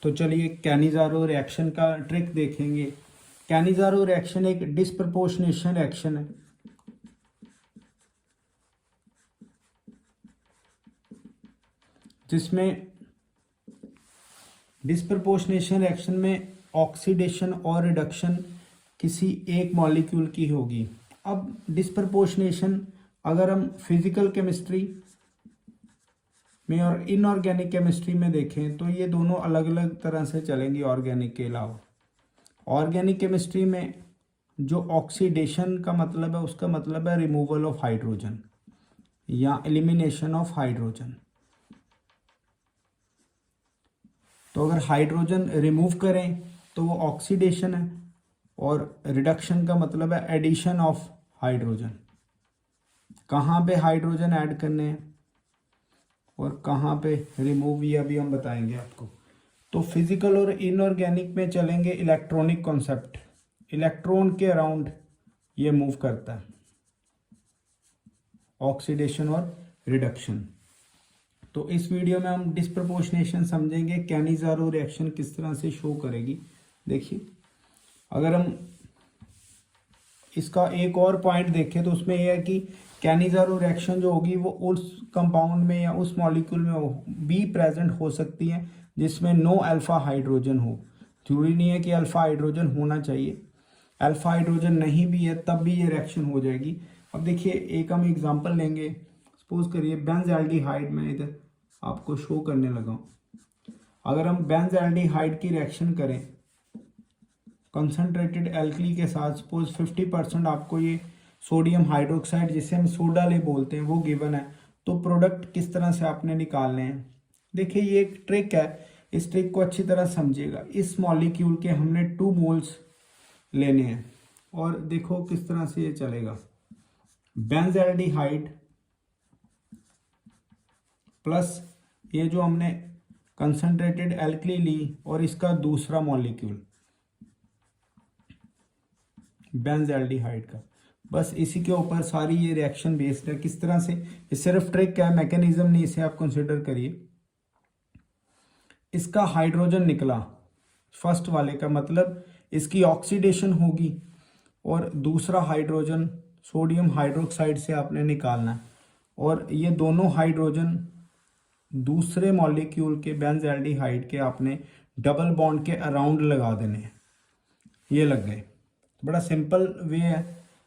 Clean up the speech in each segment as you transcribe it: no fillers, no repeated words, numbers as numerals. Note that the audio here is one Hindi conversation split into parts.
तो चलिए कैनिज़ारो रिएक्शन का ट्रिक देखेंगे। कैनिज़ारो रिएक्शन एक डिस्प्रपोर्शनेशन रिएक्शन है, जिसमें डिस्प्रपोर्शनेशन रिएक्शन में ऑक्सीडेशन और रिडक्शन किसी एक मॉलिक्यूल की होगी। अब डिस्प्रपोर्शनेशन अगर हम फिजिकल केमिस्ट्री में और इनऑर्गेनिक केमिस्ट्री में देखें तो ये दोनों अलग अलग तरह से चलेंगी ऑर्गेनिक के अलावा। ऑर्गेनिक केमिस्ट्री में जो ऑक्सीडेशन का मतलब है उसका मतलब है रिमूवल ऑफ हाइड्रोजन या एलिमिनेशन ऑफ हाइड्रोजन। तो अगर हाइड्रोजन रिमूव करें तो वो ऑक्सीडेशन है, और रिडक्शन का मतलब है एडिशन ऑफ हाइड्रोजन। कहाँ पे हाइड्रोजन ऐड करने हैं और कहाँ पे रिमूव, ये अभी हम बताएंगे आपको। तो फिजिकल और इनऑर्गेनिक में चलेंगे इलेक्ट्रॉनिक कॉन्सेप्ट। इलेक्ट्रॉन के अराउंड ये मूव करता है, ऑक्सीडेशन और रिडक्शन। तो इस वीडियो में हम डिस्प्रपोर्शनेशन समझेंगे, कैनिज़ारो रिएक्शन किस तरह से शो करेगी। देखिए, अगर हम इसका एक और पॉइंट देखें तो उसमें यह है कि कैनिज़ारो रिएक्शन जो होगी वो उस कंपाउंड में या उस मॉलिक्यूल में भी प्रेजेंट हो सकती है जिसमें नो अल्फा हाइड्रोजन हो। जरूरी नहीं है कि अल्फा हाइड्रोजन होना चाहिए, अल्फा हाइड्रोजन नहीं भी है तब भी ये रिएक्शन हो जाएगी। अब देखिए, एक हम एग्जांपल लेंगे। सपोज करिए बेंज़ल्डिहाइड, मैं इधर आपको शो करने लगा हूँ। अगर हम बेंज़ल्डिहाइड की रिएक्शन करें कंसनट्रेटेड एल्कली के साथ, सपोज 50% आपको ये सोडियम हाइड्रोक्साइड जिसे हम सोडा ले बोलते हैं वो गिवन है, तो प्रोडक्ट किस तरह से आपने निकालने हैं। देखिए, ये एक ट्रिक है, इस ट्रिक को अच्छी तरह समझिएगा। इस मॉलिक्यूल के हमने 2 मोल्स लेने हैं और देखो किस तरह से ये चलेगा। बेंज़ल्डिहाइड प्लस ये जो हमने कंसनट्रेटेड एल्कली ली और इसका दूसरा मॉलिक्यूल बेंज़ल्डिहाइड का, बस इसी के ऊपर सारी ये रिएक्शन बेस्ड है। किस तरह से, ये सिर्फ ट्रिक है, मैकेनिज्म नहीं, इसे आप कंसिडर करिए। इसका हाइड्रोजन निकला फर्स्ट वाले का, मतलब इसकी ऑक्सीडेशन होगी, और दूसरा हाइड्रोजन सोडियम हाइड्रोक्साइड से आपने निकालना है, और ये दोनों हाइड्रोजन दूसरे मॉलिक्यूल के बेंज़ल्डिहाइड के आपने डबल बॉन्ड के अराउंड लगा देने हैं। ये लग गए, बड़ा सिंपल वे है।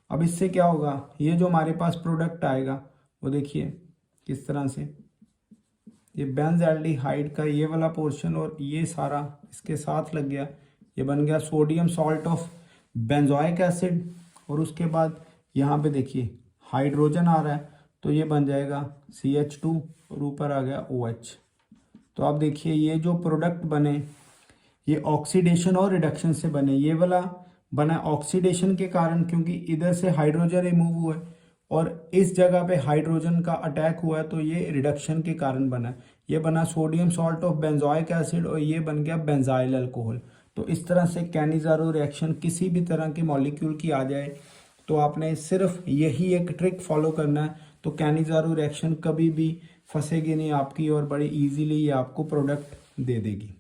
अब इससे क्या होगा, ये जो हमारे पास प्रोडक्ट आएगा वो देखिए किस तरह से, ये बेंज़ल्डिहाइड का ये वाला पोर्शन और ये सारा इसके साथ लग गया, ये बन गया sodium salt of benzoic acid, और उसके बाद यहाँ पे देखिए हाइड्रोजन आ रहा है तो ये बन जाएगा CH2 और ऊपर आ गया OH। तो आप देखिए ये जो प्रोडक्ट बने ये ऑक्सीडेशन और रिडक्शन से बने। ये वाला बना ऑक्सीडेशन के कारण क्योंकि इधर से हाइड्रोजन रिमूव हुआ है और इस जगह पे हाइड्रोजन का अटैक हुआ है, तो ये रिडक्शन के कारण बना। ये बना sodium salt of benzoic acid और ये बन गया बेंजाइल अल्कोहल। तो इस तरह से कैनिज़ारो रिएक्शन किसी भी तरह की मॉलिक्यूल की आ जाए तो आपने सिर्फ यही एक ट्रिक फॉलो करना है, तो कैनिज़ारो रिएक्शन कभी भी फंसेगी नहीं आपकी और बड़ी इजीली ये आपको प्रोडक्ट दे देगी।